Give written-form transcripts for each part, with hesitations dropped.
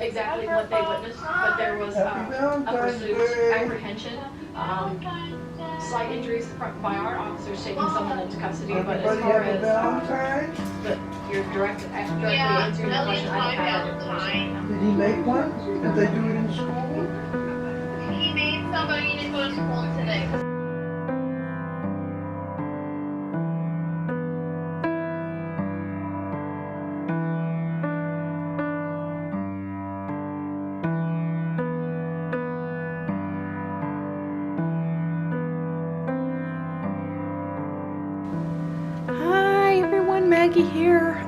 exactly what they witnessed, but there was a pursuit, apprehension, slight injuries by our officers taking someone into custody. But as far as your directly answering your question, I don't have that information. Did he make one? Did they do it in school? He made somebody to go to school today. Hi everyone, Maggie here.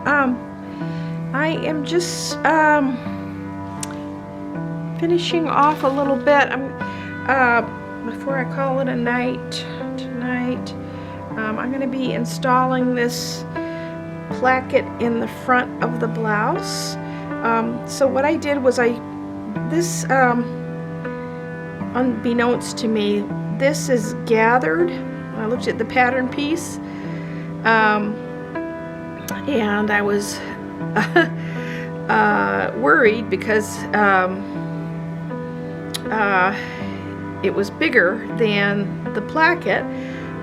I am just finishing off a little bit. Before I call it a night tonight. I'm going to be installing this placket in the front of the blouse. So what I did was unbeknownst to me, this is gathered. I looked at the pattern piece. And I was worried because it was bigger than the placket,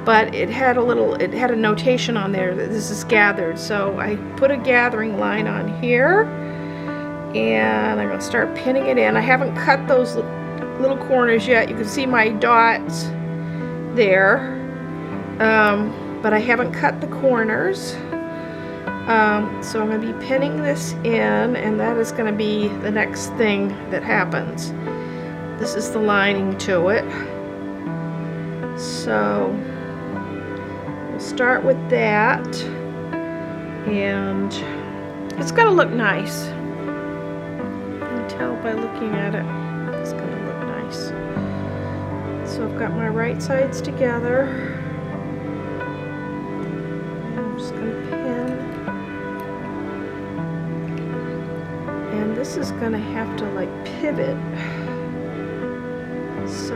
but it had a notation on there that this is gathered. So I put a gathering line on here, and I'm going to start pinning it in. I haven't cut those little corners yet. You can see my dots there. But I haven't cut the corners, so I'm going to be pinning this in, and that is going to be the next thing that happens. This is the lining to it, so we'll start with that, and it's going to look nice. You can tell by looking at it, it's going to look nice. So I've got my right sides together. And this is going to have to like pivot, so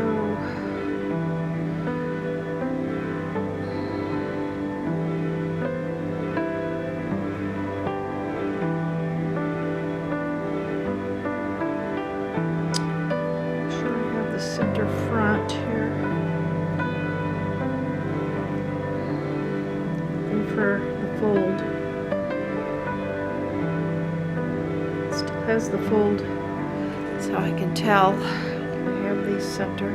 make sure I have the center front here. Looking for the fold. Has the fold, that's how I can tell. I have these center.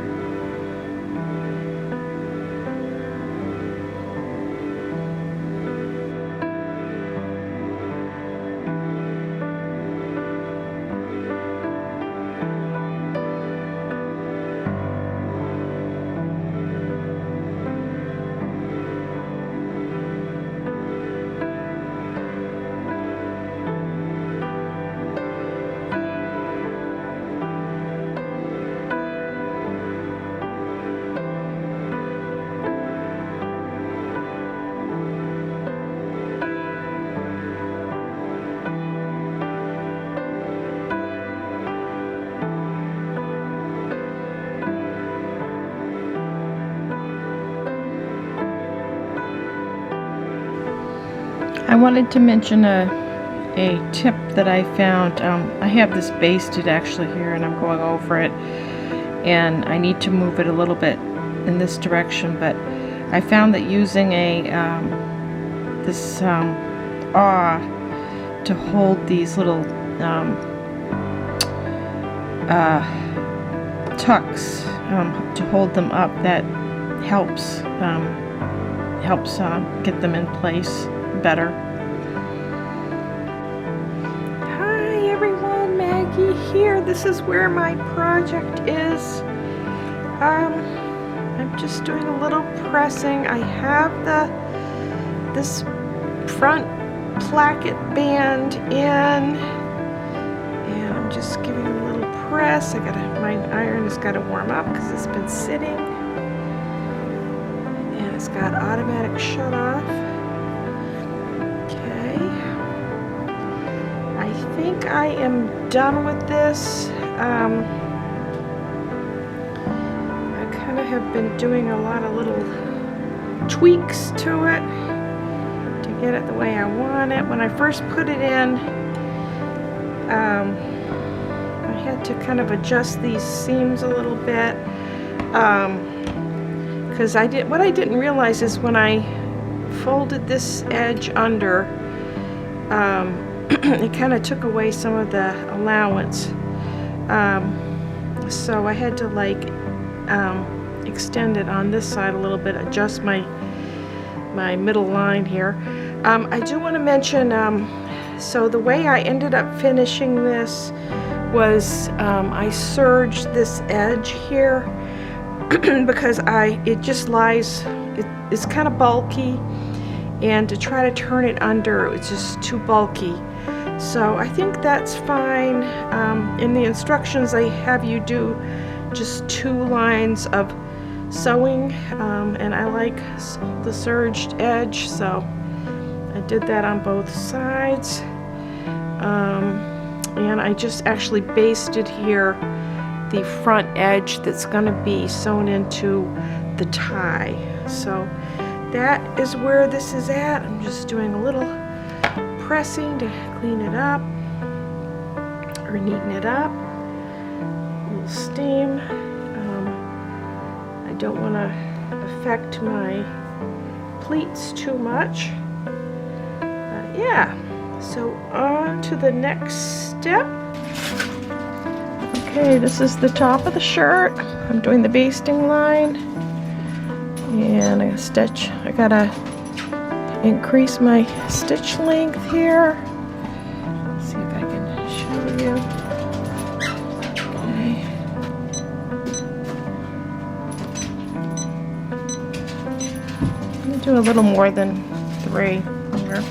I wanted to mention a tip that I found. I have this basted actually here, and I'm going over it, and I need to move it a little bit in this direction, but I found that using this awl to hold these little tucks, to hold them up, that helps get them in place better. Hi everyone, Maggie here. This is where my project is. I'm just doing a little pressing. I have this front placket band in, and I'm just giving it a little press. My iron has got to warm up because it's been sitting, and it's got automatic shut off. I think I am done with this. I kind of have been doing a lot of little tweaks to it to get it the way I want it. When I first put it in, had to kind of adjust these seams a little bit, because what I didn't realize is when I folded this edge under, it kind of took away some of the allowance, so I had to like extend it on this side a little bit, adjust my middle line here. I do want to mention, so the way I ended up finishing this was I serged this edge here because it just lies, it's kind of bulky, and to try to turn it under, it's just too bulky. So I think that's fine. In the instructions they have you do just 2 lines of sewing, and I like the serged edge, so I did that on both sides. And I just actually basted here the front edge that's going to be sewn into the tie. So that is where this is at. I'm just doing a little pressing to clean it up or neaten it up. A little steam. I don't want to affect my pleats too much. Yeah, so on to the next step. Okay, this is the top of the shirt. I'm doing the basting line, and I gotta increase my stitch length here. Let's see if I can show you. Okay. I'm gonna do a little more than 3 here.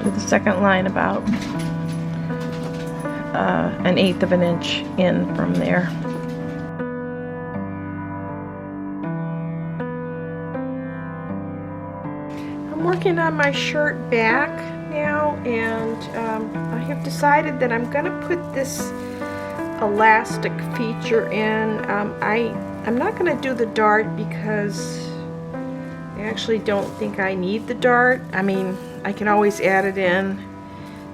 Do the second line about 1/8 of an inch in from there. I'm working on my shirt back now, and I have decided that I'm going to put this elastic feature in. I'm not going to do the dart because I actually don't think I need the dart. I mean, I can always add it in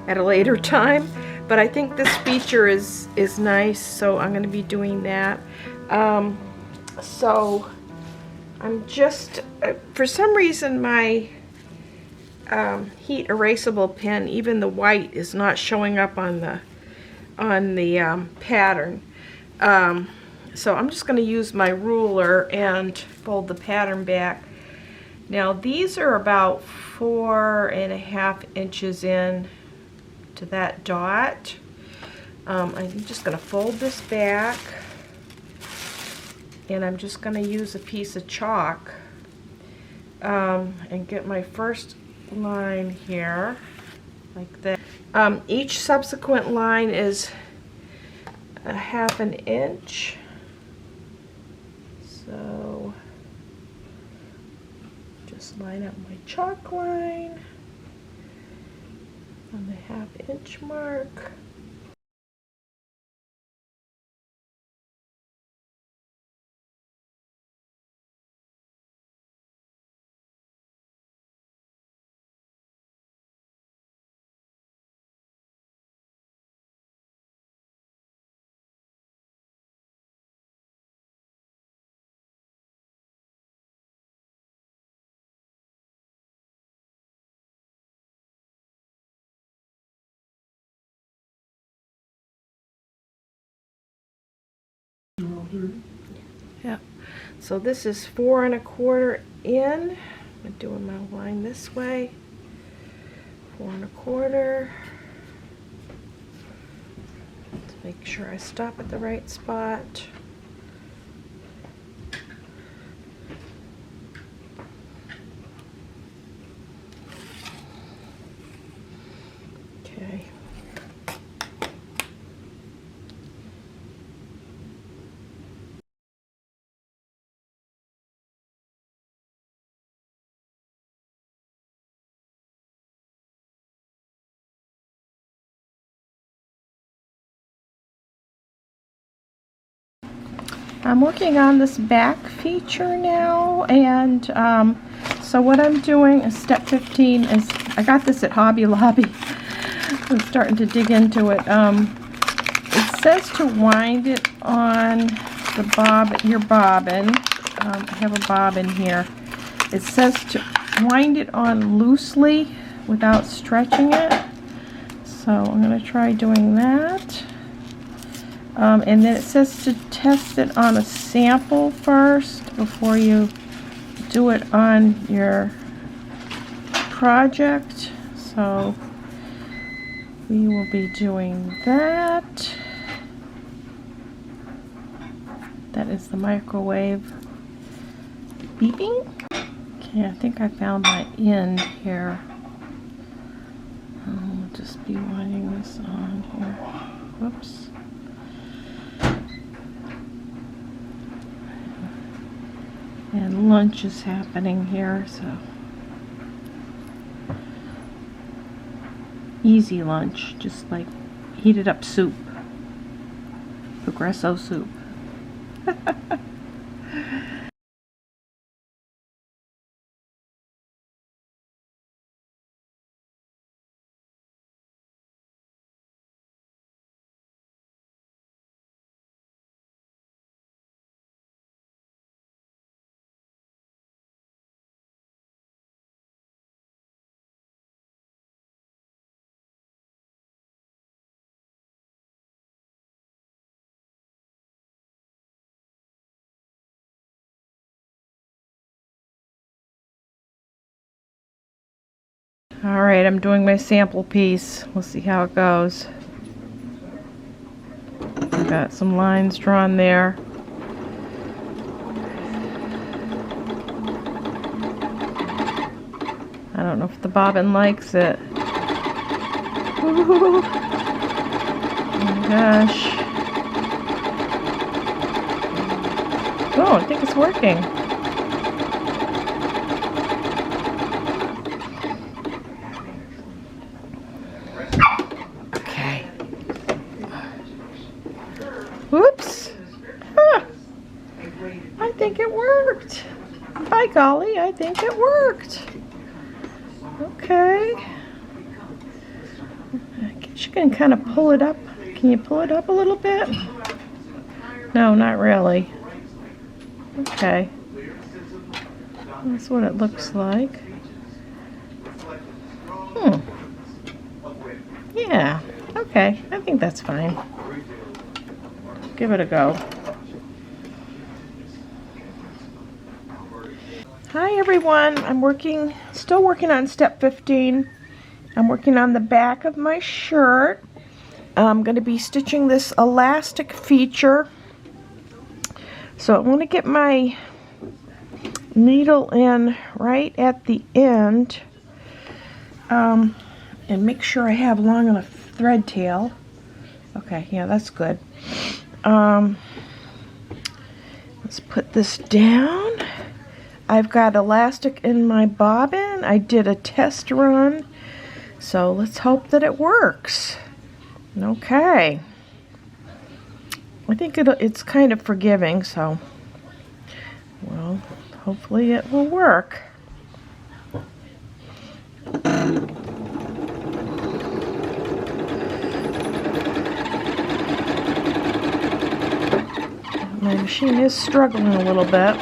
at a later time, but I think this feature is nice, so I'm going to be doing that. So I'm just, for some reason my heat erasable pen, even the white, is not showing up on the pattern. So I'm just going to use my ruler and fold the pattern back. Now these are about 4.5 inches in to that dot. I'm just going to fold this back, and I'm just going to use a piece of chalk and get my first line here like that. Each subsequent line is 1/2 inch, so just line up my chalk line on the 1/2 inch mark. Yeah, so this is 4 1/4 in. I'm doing my line this way. 4 1/4. To make sure I stop at the right spot. Okay. I'm working on this back feature now, and so what I'm doing is step 15 is, I got this at Hobby Lobby. I'm starting to dig into it. It says to wind it on the your bobbin. I have a bobbin here. It says to wind it on loosely without stretching it. So I'm going to try doing that. And then it says to test it on a sample first before you do it on your project. So we will be doing that. That is the microwave beeping. Okay, I think I found my end here. I'll just be winding this on here. Whoops. And lunch is happening here, so easy lunch, just like heated up soup, Progresso soup. Alright, I'm doing my sample piece. We'll see how it goes. I've got some lines drawn there. I don't know if the bobbin likes it. Ooh. Oh my gosh. Oh, I think it's working. Whoops! Huh. I think it worked. By golly, I think it worked. Okay. I guess you can kind of pull it up. Can you pull it up a little bit? No, not really. Okay. That's what it looks like. Yeah. Okay. I think that's fine. Give it a go. Hi everyone, I'm still working on step 15. I'm working on the back of my shirt. I'm going to be stitching this elastic feature. So I want to get my needle in right at the end and make sure I have long enough thread tail. Okay, yeah, that's good. Let's put this down. I've got elastic in my bobbin. I did a test run, so let's hope that it works. Okay. I think it's kind of forgiving, so well, hopefully it will work. My machine is struggling a little bit.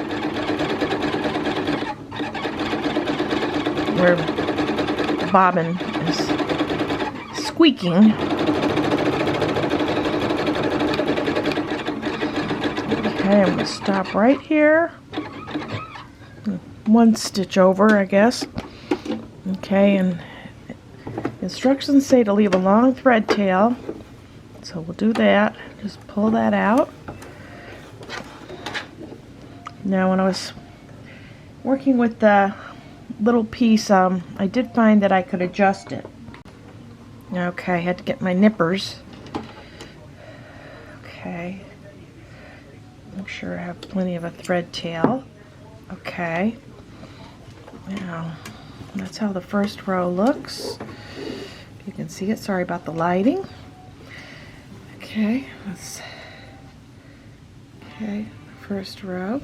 Where the bobbin is squeaking. Okay, I'm going to stop right here. One stitch over, I guess. Okay, and instructions say to leave a long thread tail. So we'll do that. Just pull that out. Now when I was working with the little piece, I did find that I could adjust it. Okay, I had to get my nippers. Okay. Make sure I have plenty of a thread tail. Okay. Now, that's how the first row looks. You can see it. Sorry about the lighting. Okay, first row.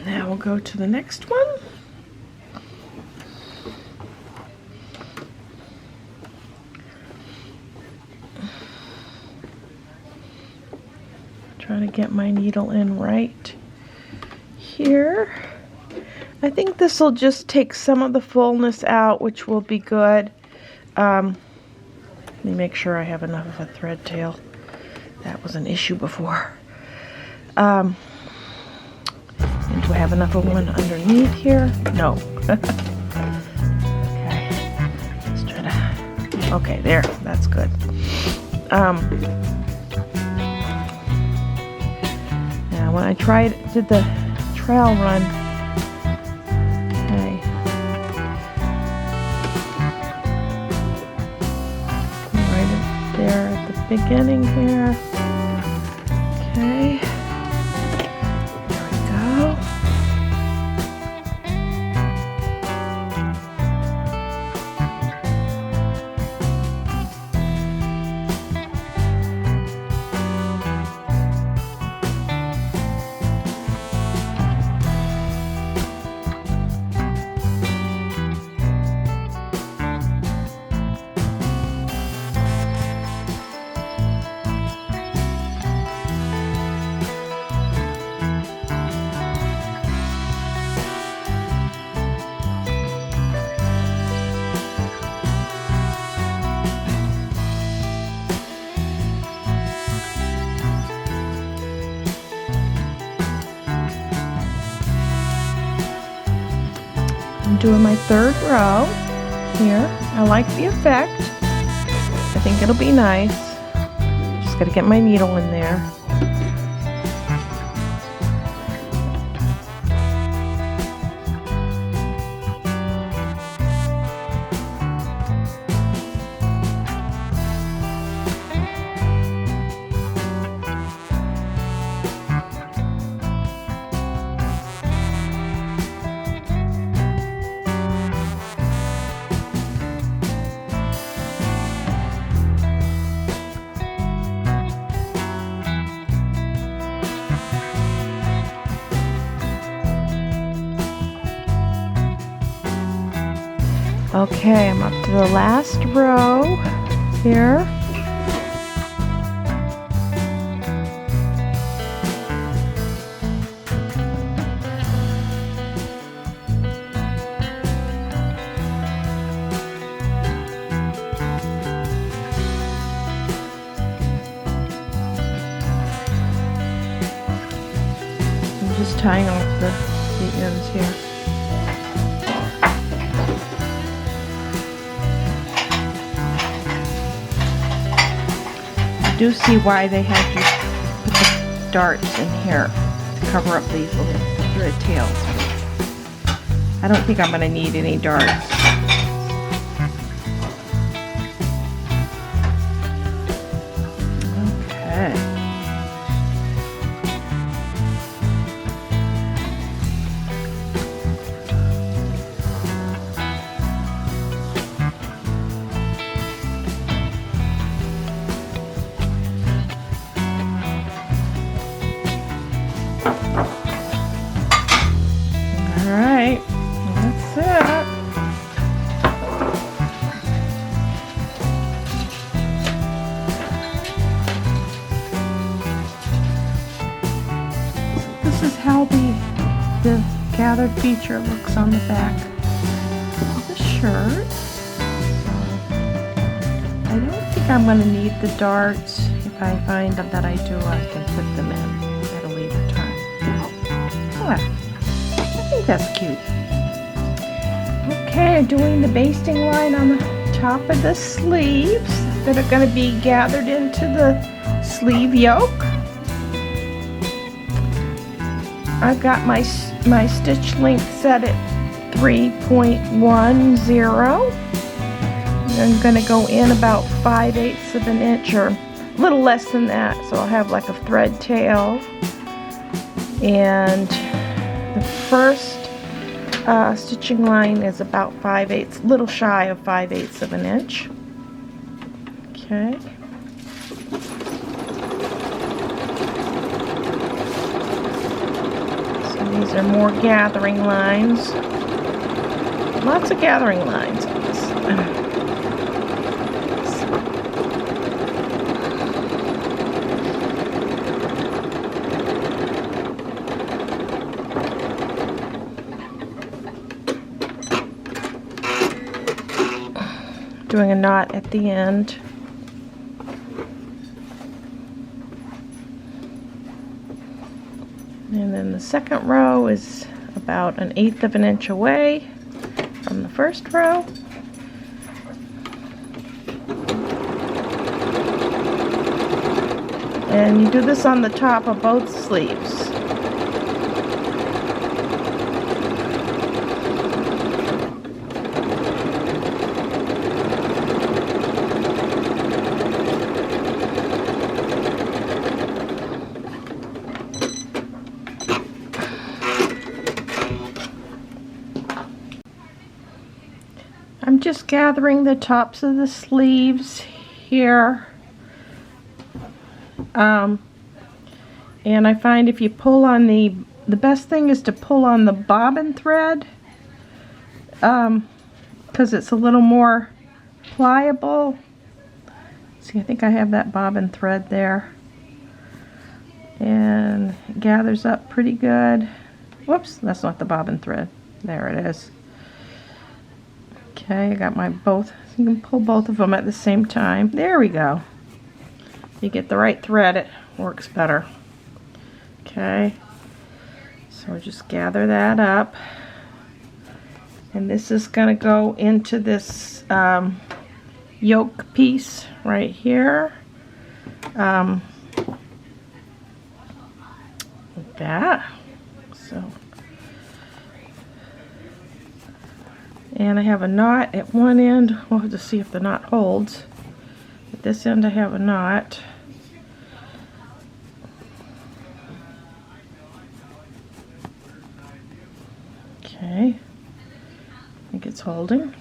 Now we'll go to the next one. Trying to get my needle in right here. I think this will just take some of the fullness out, which will be good. Let me make sure I have enough of a thread tail. That was an issue before. And do I have enough of one underneath here? No. Okay. Let's try to. Okay, there. That's good. Now, when I did the trail run. Okay. Right there at the beginning here. Okay. There we go. I'm doing my third row here. I like the effect. I think it'll be nice. Just gotta get my needle in there. Okay, I'm up to the last row here. I'm just tying off the ends here. I do see why they had you put the darts in here to cover up these little thread tails. I don't think I'm going to need any darts. Okay. Alright, that's it. This is how the gathered feature looks on the back of the shirt. I don't think I'm going to need the darts. If I find that I do, I can put them in at a later time. Ah. I think that's cute. Okay, I'm doing the basting line on the top of the sleeves that are going to be gathered into the sleeve yoke. I've got my stitch length set at 3.10. I'm going to go in about 5/8 of an inch or a little less than that, so I'll have like a thread tail. And the first stitching line is about 5/8, little shy of 5/8 of an inch. Okay. These are more gathering lines. Lots of gathering lines on this. Doing a knot at the end. And then the second row is about 1/8 of an inch away from the first row. And you do this on the top of both sleeves. I'm just gathering the tops of the sleeves here. And I find if you pull on the best thing is to pull on the bobbin thread, because it's a little more pliable. See, I think I have that bobbin thread there. And it gathers up pretty good. Whoops, that's not the bobbin thread. There it is. Okay, I got my both. You can pull both of them at the same time. There we go. You get the right thread, it works better. Okay, so just gather that up. And this is going to go into this yoke piece right here. Like that. So. And I have a knot at one end. We'll have to see if the knot holds. At this end I have a knot. Okay. I think it's holding.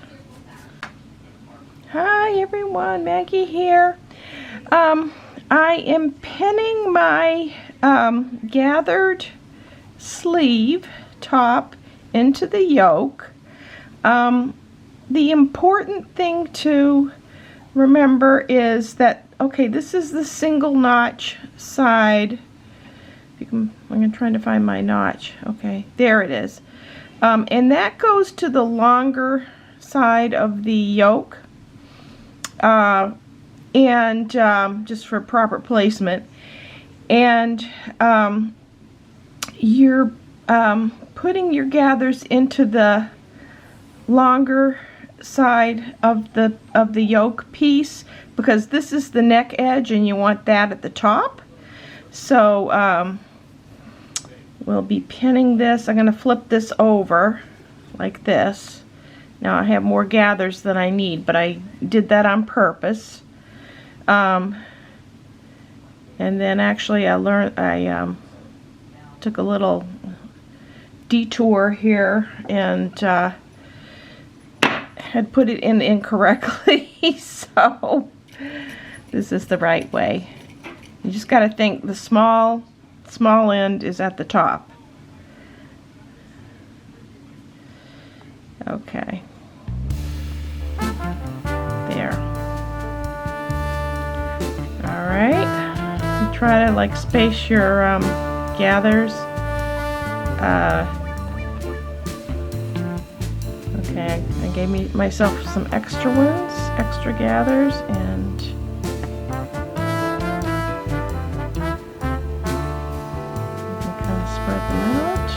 Hi everyone, Maggie here. I am pinning my gathered sleeve top into the yoke. The important thing to remember is that, okay, this is the single notch side. I'm trying to find my notch. Okay, there it is. And that goes to the longer side of the yoke. Just for proper placement. And you're putting your gathers into the longer side of the yoke piece, because this is the neck edge and you want that at the top. So we'll be pinning this. I'm going to flip this over like this. Now I have more gathers than I need, but I did that on purpose. And then actually I took a little detour here and had put it in incorrectly, so this is the right way. You just got to think the small end is at the top. Okay. There. Alright. You try to like space your gathers. Okay, I gave myself some extra ones, extra gathers, and you can kind of spread them out.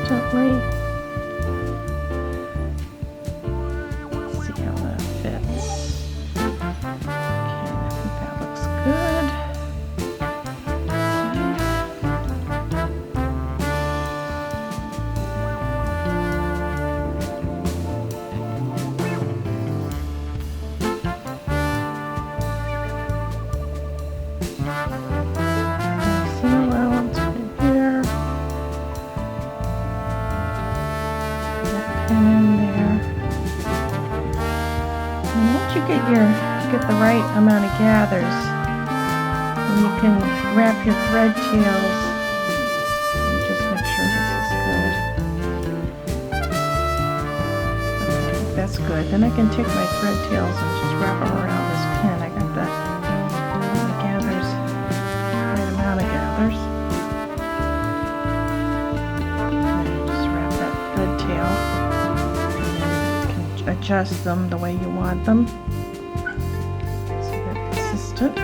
Consistently. See how that fits. Okay, I think that looks good. get the right amount of gathers, and you can wrap your thread tails. Let me just make sure this is good. Okay, that's good. Then I can take my thread tails and just wrap them around this pin. I got the gathers, right amount of gathers. And just wrap that thread tail, and then you can adjust them the way you want them so they're consistent.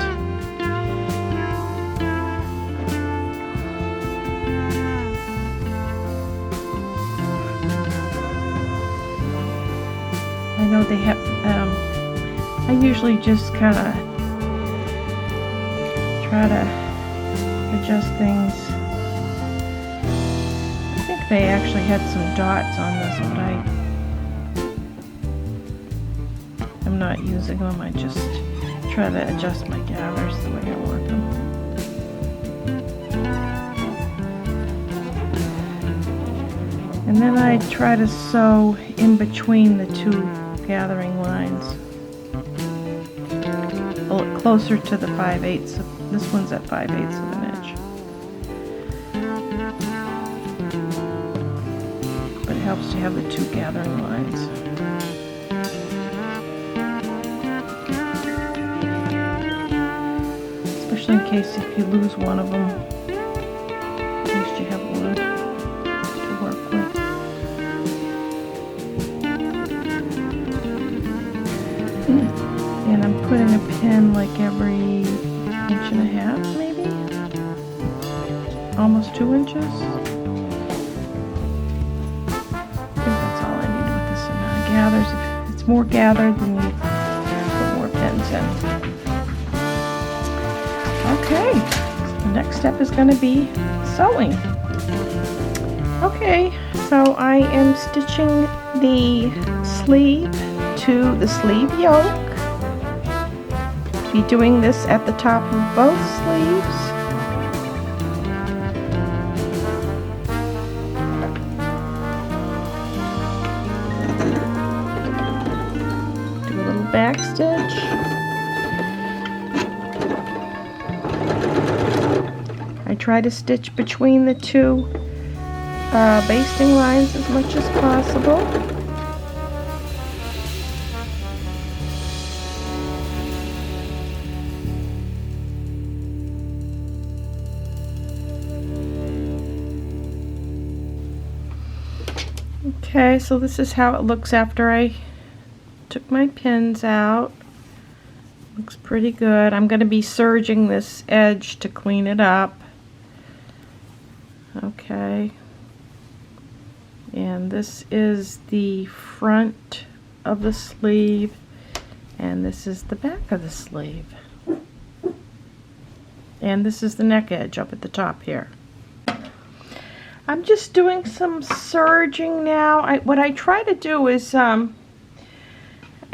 I know they have, I usually just kind of try to adjust things. I think they actually had some dots on this, but I'm not using them. I just try to adjust my gathers the way I want them. And then I try to sew in between the two gathering lines, a little closer to the 5/8. This one's at 5/8 of an inch, but it helps to have the two gathering lines. Especially in case if you lose one of them, at least you have one to work with. And I'm putting a pin like every 1.5 inches, maybe? Almost 2 inches. I think that's all I need with this amount of gathers. If it's more gathered, then you put more pins in. Okay, so the next step is going to be sewing. Okay, so I am stitching the sleeve to the sleeve yoke. Be doing this at the top of both sleeves. Do a little back stitch. I try to stitch between the two basting lines as much as possible. Okay, so this is how it looks after I took my pins out. Looks pretty good. I'm going to be serging this edge to clean it up. Okay. And this is the front of the sleeve, and this is the back of the sleeve. And this is the neck edge up at the top here. I'm just doing some serging now. What I try to do is I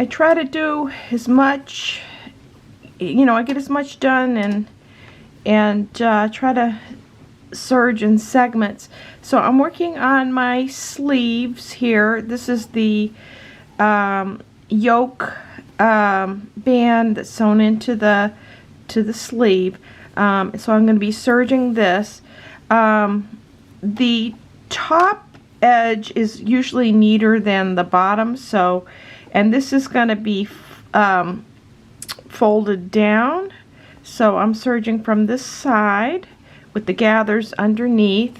try to do as much, you know, I get as much done and try to serge in segments. So I'm working on my sleeves here. This is the yoke band that's sewn into the sleeve. So I'm going to be serging this. The top edge is usually neater than the bottom, so, and this is going to be folded down, so I'm serging from this side with the gathers underneath.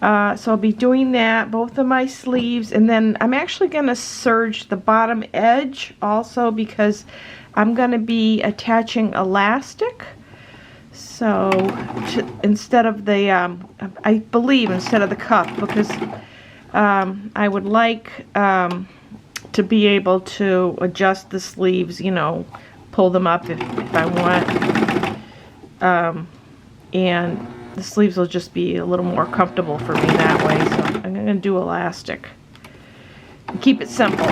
So I'll be doing that, both of my sleeves, and then I'm actually going to serge the bottom edge also because I'm going to be attaching elastic. So instead of the, I believe instead of the cuff, because I would like to be able to adjust the sleeves, you know, pull them up if I want. And the sleeves will just be a little more comfortable for me that way. So I'm going to do elastic. Keep it simple.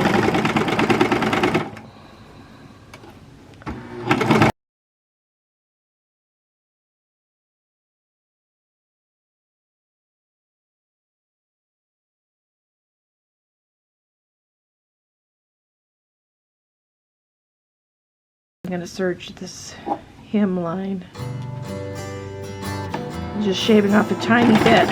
I'm gonna serge this hemline. I'm just shaving off a tiny bit.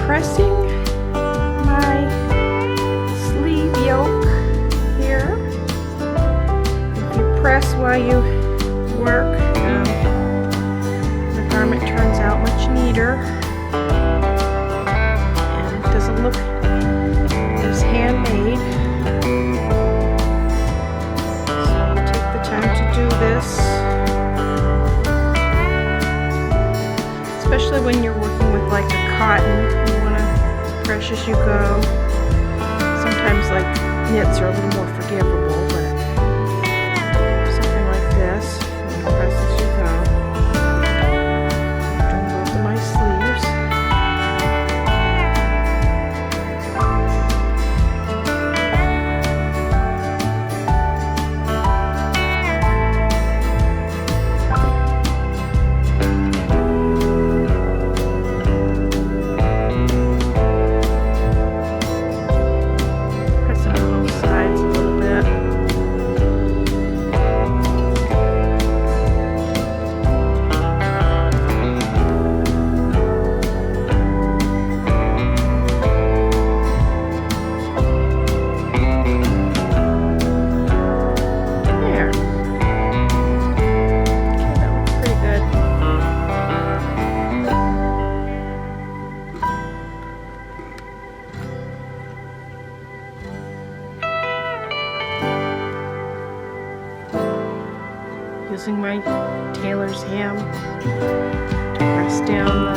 Pressing my sleeve yoke here. If you press while you work, the garment turns out much neater and it doesn't look as handmade. So take the time to do this, especially when you're working with like a cotton. Press as you go. Sometimes like knits are a little more forgivable, but something like this, you press as you go. I'm doing both of my sleeves. Using my tailor's ham to press down the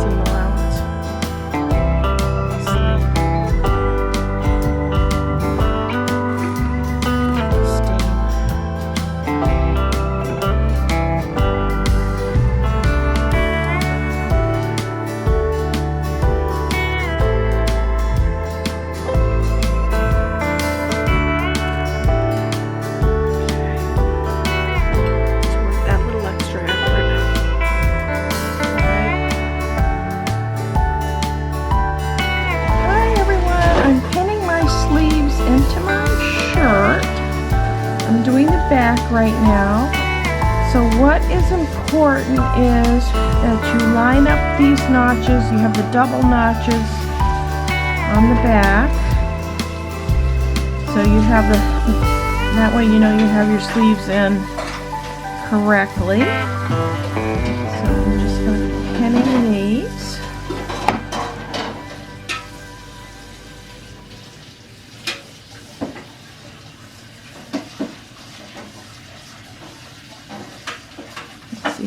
seam allowance. Back right now. So what is important is that you line up these notches. You have the double notches on the back. So you have that way you know you have your sleeves in correctly. So I'm just going to be pinning these.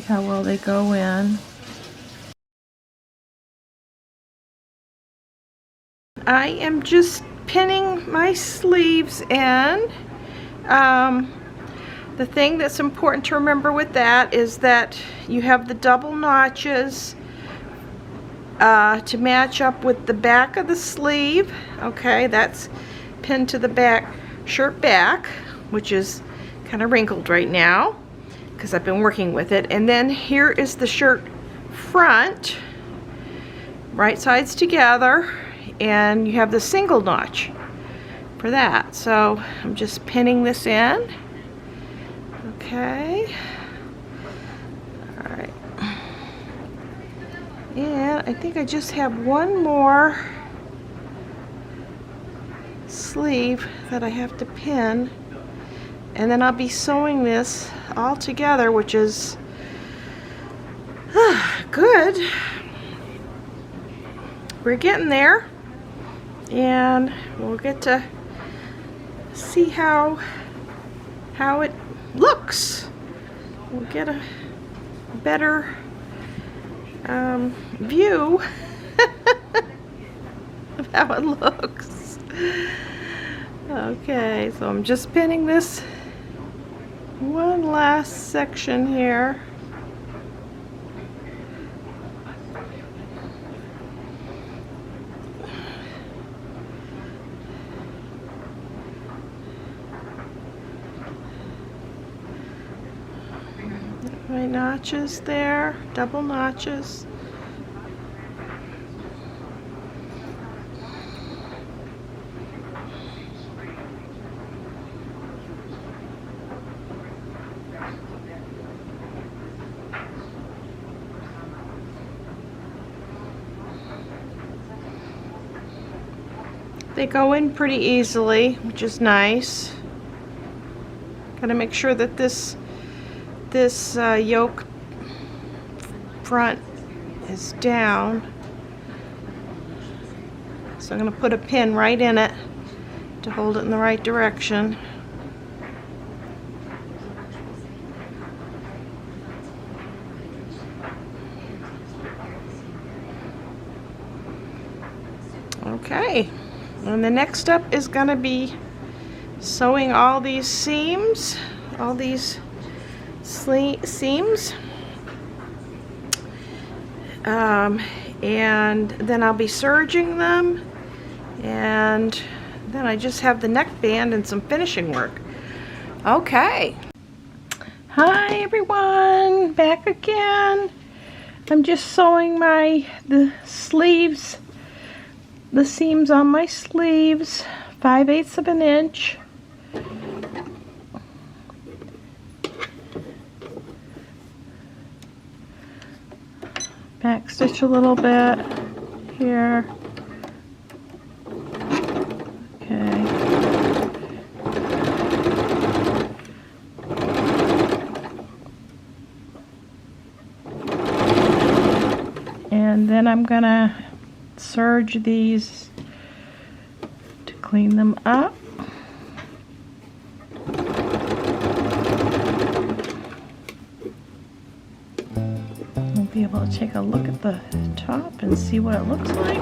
How well they go in. I am just pinning my sleeves in. The thing that's important to remember with that is that you have the double notches to match up with the back of the sleeve. Okay, that's pinned to the back, shirt back, which is kind of wrinkled right now because I've been working with it. And then here is the shirt front, right sides together, and you have the single notch for that. So I'm just pinning this in. Okay. Alright. And I think I just have one more sleeve that I have to pin, and then I'll be sewing this all together, which is good. We're getting there, and we'll get to see how it looks. We'll get a better view of how it looks. Okay, so I'm just pinning this one last section here. My notches there, double notches. They go in pretty easily, which is nice. Gotta make sure that this yoke front is down. So I'm going to put a pin right in it to hold it in the right direction. Okay, and the next step is going to be sewing all these seams, all these seams, and then I'll be serging them, and then I just have the neckband and some finishing work. Okay, hi everyone, back again. I'm just sewing the sleeves, the seams on my sleeves, 5/8 of an inch. Back stitch a little bit here. Okay. And then I'm gonna serge these to clean them up. Be able to take a look at the top and see what it looks like.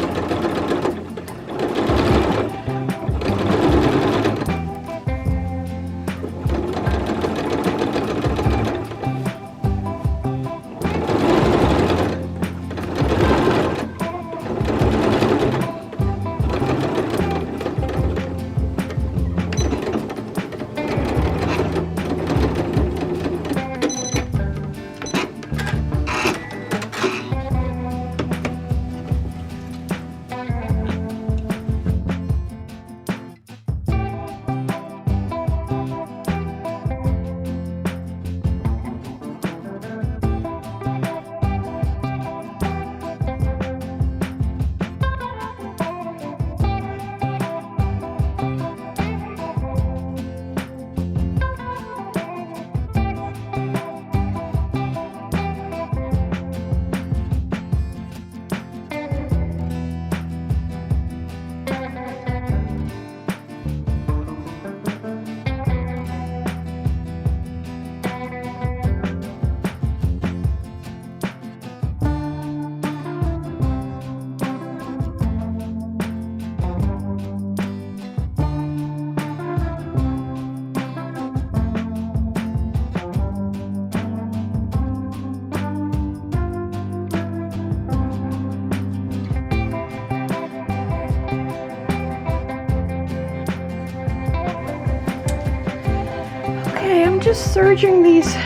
I'm just serging these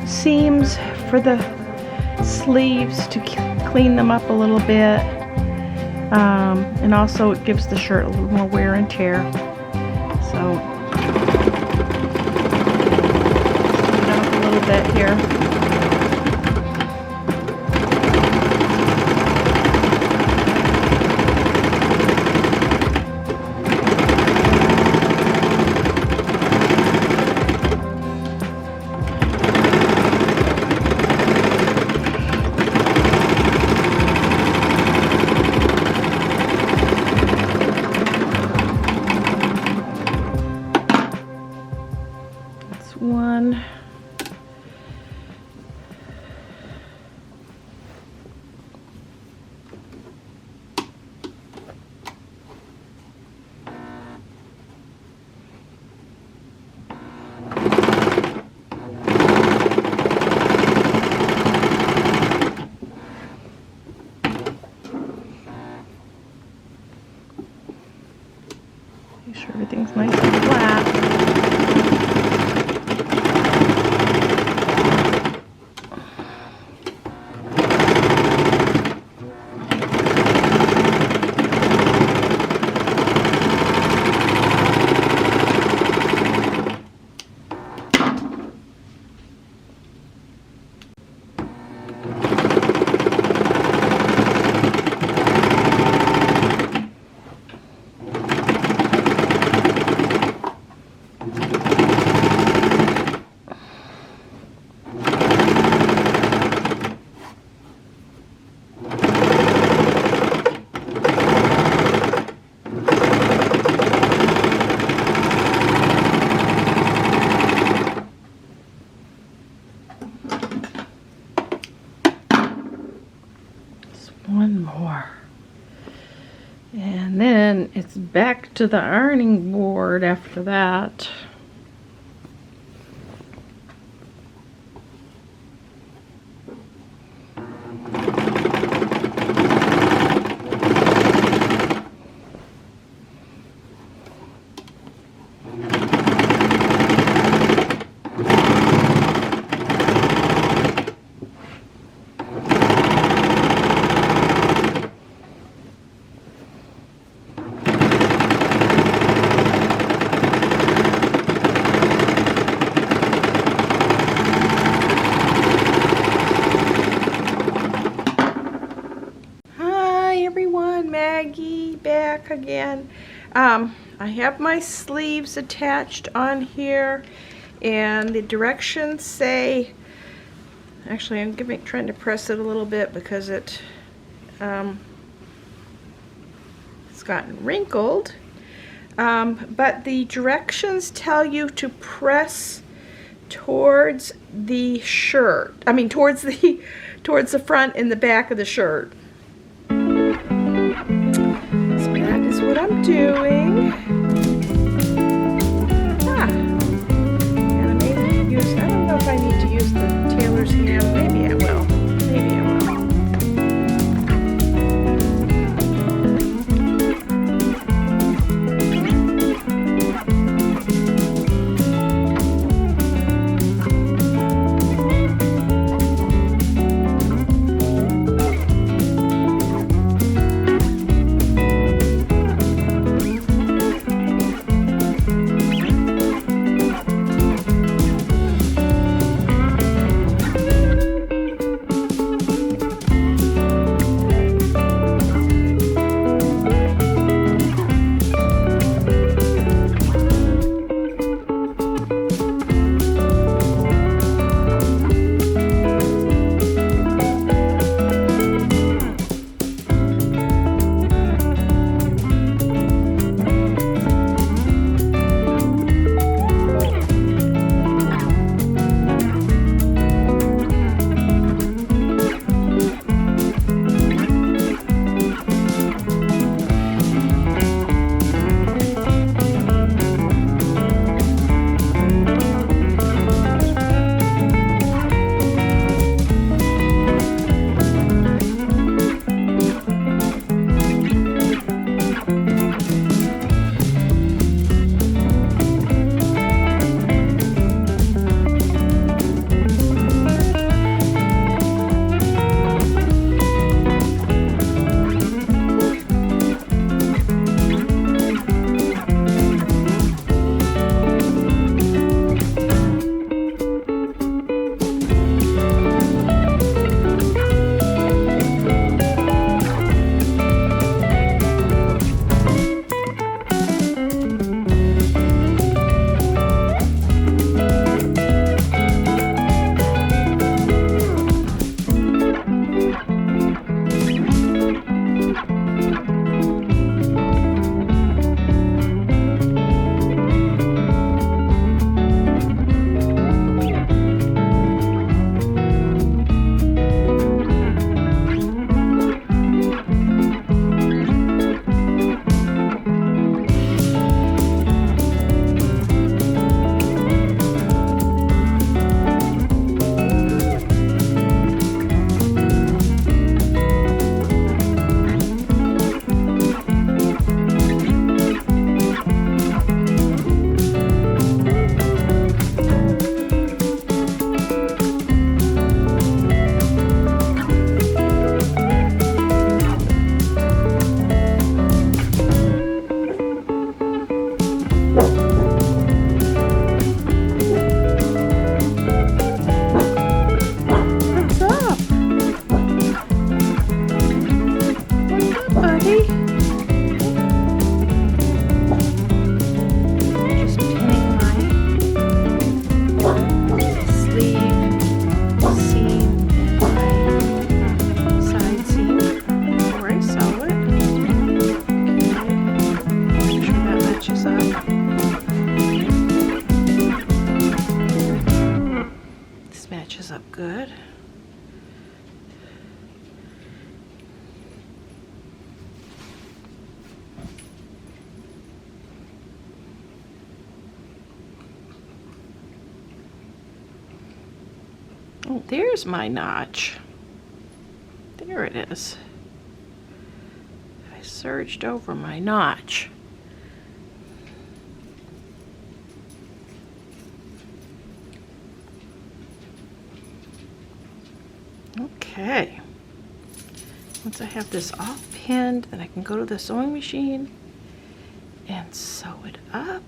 seams for the sleeves to clean them up a little bit, and also it gives the shirt a little more wear and tear. So clean it up a little bit here. more. And then it's back to the ironing board after that. Back again. I have my sleeves attached on here, and the directions say, actually I'm trying to press it a little bit because it's gotten wrinkled, but the directions tell you to press towards the shirt, towards the front and the back of the shirt. What I'm doing. And I maybe use, I don't know if I need to use the tailor's ham. Maybe I will. Maybe I will. there's my notch. There it is. I serged over my notch. Okay. Once I have this all pinned, then I can go to the sewing machine and sew it up.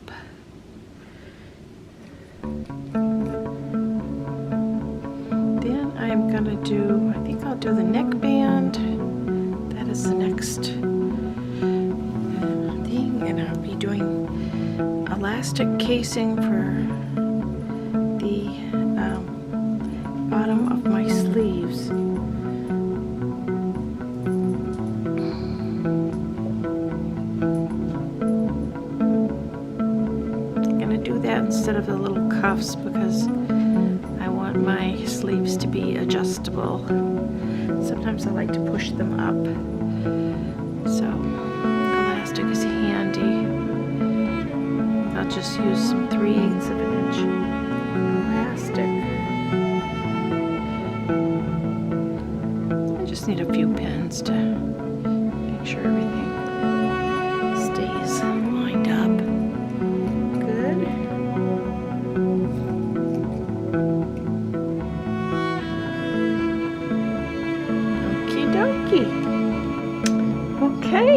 Then I'm gonna do, I think I'll do the neckband. That is the next thing, and I'll be doing elastic casing for the bottom of my sleeves. I'm gonna do that instead of the little cuffs because I want my sleeves to be adjustable. Sometimes I like to push them up. So elastic is handy. I'll just use some 3/8 of an inch elastic. I just need a few pins to make sure everything stays lined up. Good. Okie dokie. Okay.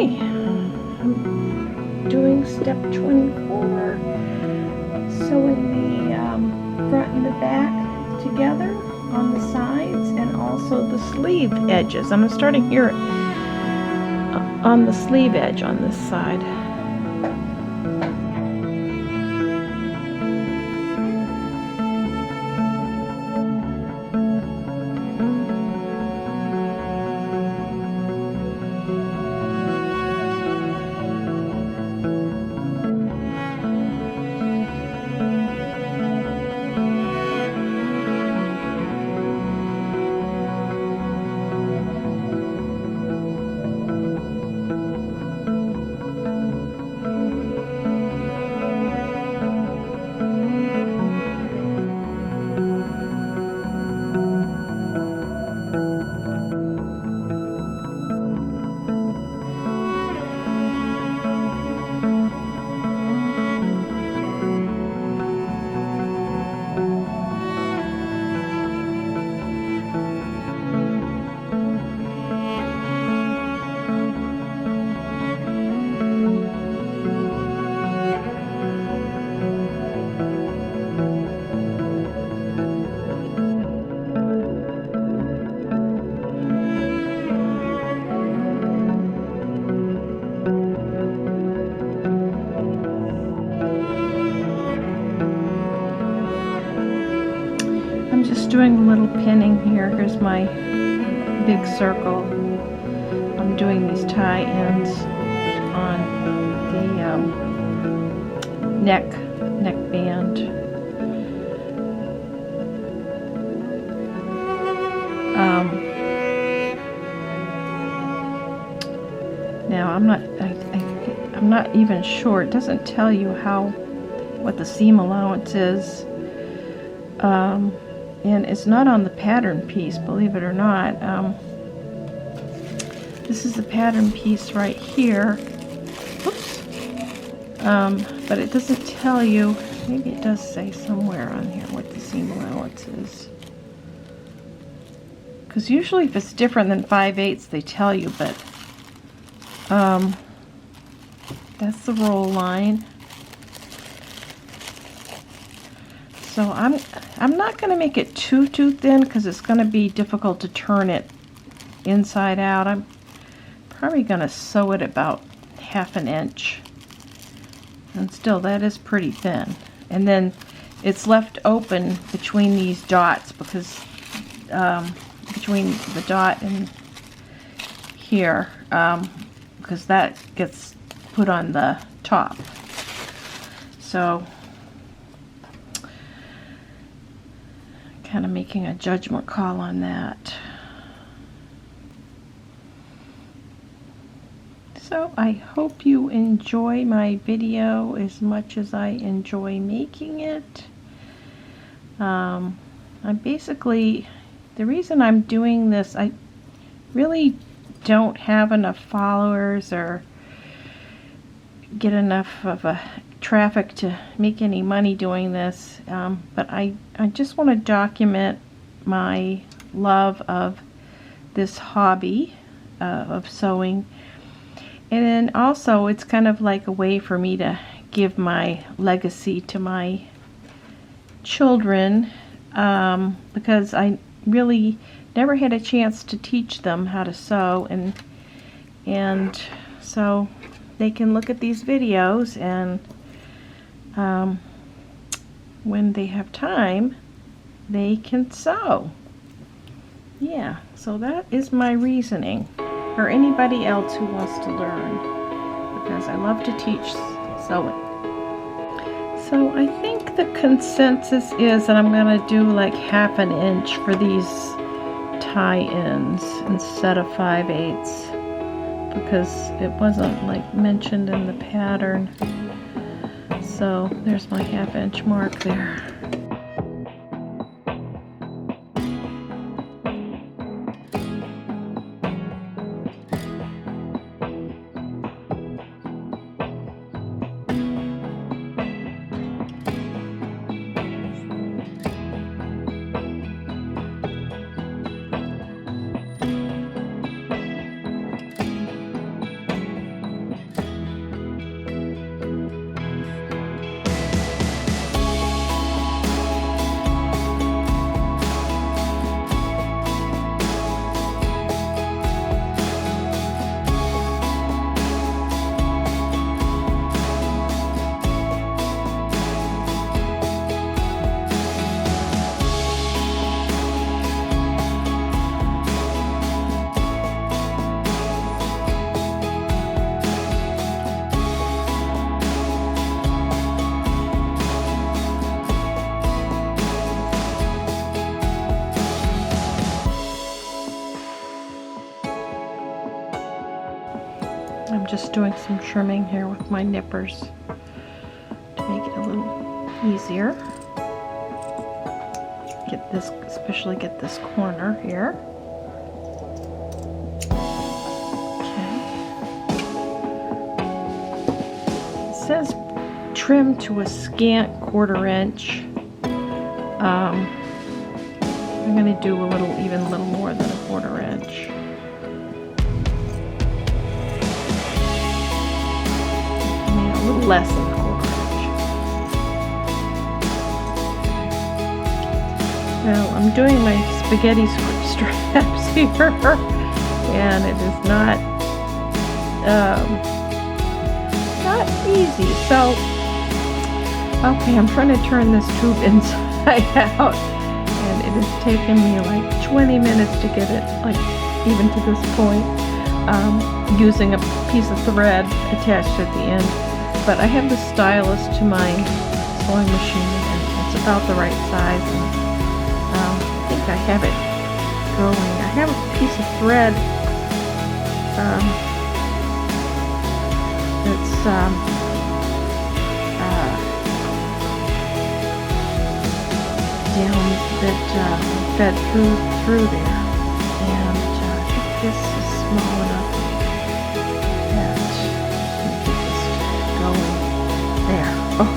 I'm doing step 24. Sewing the front and the back together on the sides and also the sleeve edges. I'm starting here on the sleeve edge on this side. Doing a little pinning here. Here's my big circle. I'm doing these tie-ins on the neckband. Now I'm not even sure. It doesn't tell you what the seam allowance is. And it's not on the pattern piece, believe it or not. This is the pattern piece right here. Oops. But it doesn't tell you. Maybe it does say somewhere on here what the seam allowance is. Because usually if it's different than 5/8, they tell you, but that's the roll line. So I'm not going to make it too thin because it's going to be difficult to turn it inside out. I'm probably going to sew it about 1/2 inch. And still, that is pretty thin. And then it's left open between these dots because between the dot and here because that gets put on the top. So kind of making a judgment call on that. So I hope you enjoy my video as much as I enjoy making it. I'm basically the reason I'm doing this, I really don't have enough followers or get enough of a traffic to make any money doing this, but I just want to document my love of this hobby of sewing, and then also it's kind of like a way for me to give my legacy to my children, because I really never had a chance to teach them how to sew, and so they can look at these videos, and when they have time they can sew. Yeah, so that is my reasoning, or anybody else who wants to learn, because I love to teach sewing. So I think the consensus is that I'm going to do like 1/2 inch for these tie-ins instead of 5/8, because it wasn't like mentioned in the pattern. So there's my 1/2 inch mark there. I'm just doing some trimming here with my nippers to make it a little easier. Get this, especially get this corner here. Okay. It says trim to a scant 1/4 inch. I'm going to do even a little more than a 1/4 inch. A little less than a 1/4 inch. Now I'm doing my spaghetti straps here, and it is not easy. So, okay, I'm trying to turn this tube inside out, and it has taken me like 20 minutes to get it like even to this point, using a piece of thread attached at the end. But I have the stylus to my sewing machine, and it's about the right size, and I think I have it going. I have a piece of thread that's down that fed through there, and I think this is small enough that we can just go in there. Oh.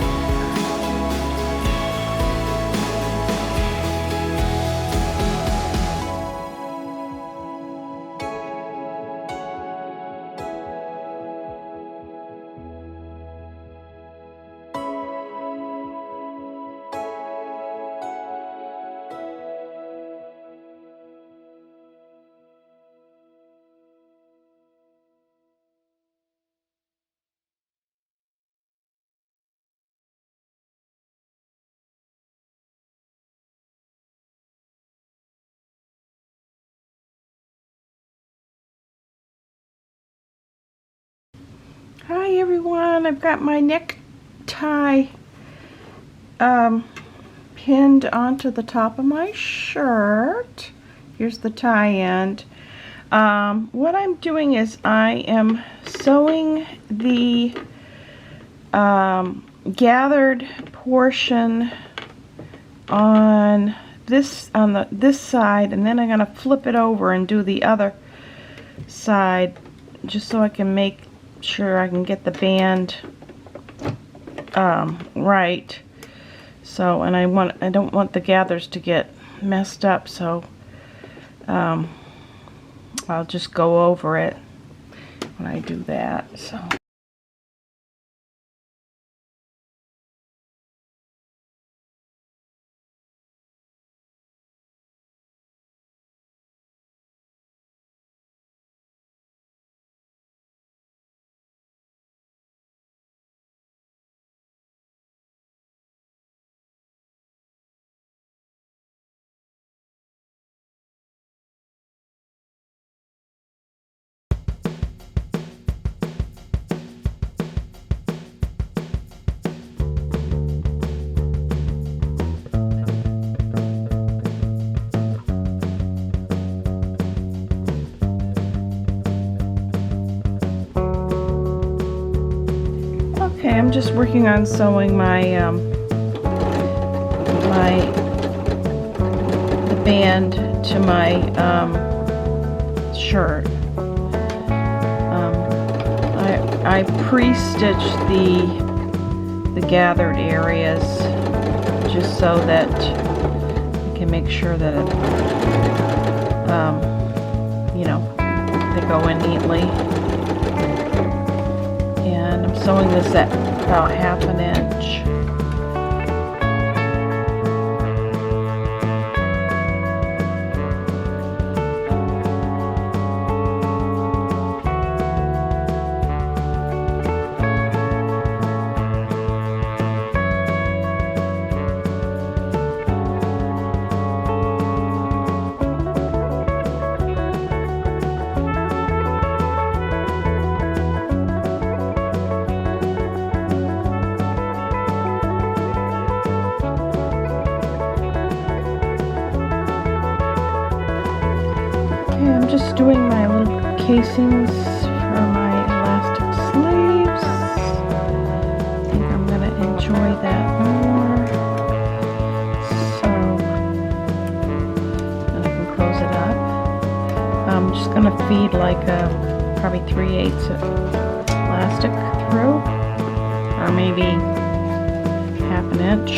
Hi everyone, I've got my necktie pinned onto the top of my shirt. Here's the tie end. What I'm doing is I am sewing the gathered portion on this on this side, and then I'm gonna flip it over and do the other side, just so I can make sure I can get the band right. So, and I don't want the gathers to get messed up, so I'll just go over it when I do that. So. Okay, I'm just working on sewing my the band to my shirt. I pre-stitched the gathered areas just so that I can make sure that it, you know, they go in neatly. And I'm sewing this at about 1/2 inch. I'm just doing my little casings for my elastic sleeves. I think I'm going to enjoy that more. So, and I can close it up. I'm just going to feed like a probably 3/8 elastic through, or maybe 1/2 inch.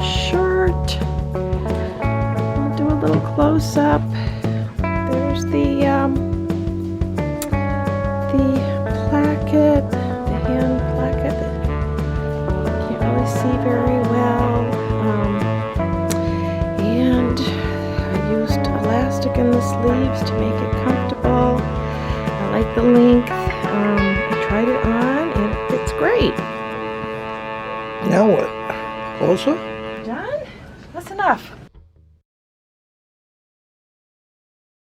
Shirt. I'll do a little close up. There's the placket, the hand placket. Can't really see very well. And I used elastic in the sleeves to make it comfortable. I like the length. I tried it on and it fits great. Now what? Closer? Done? That's enough.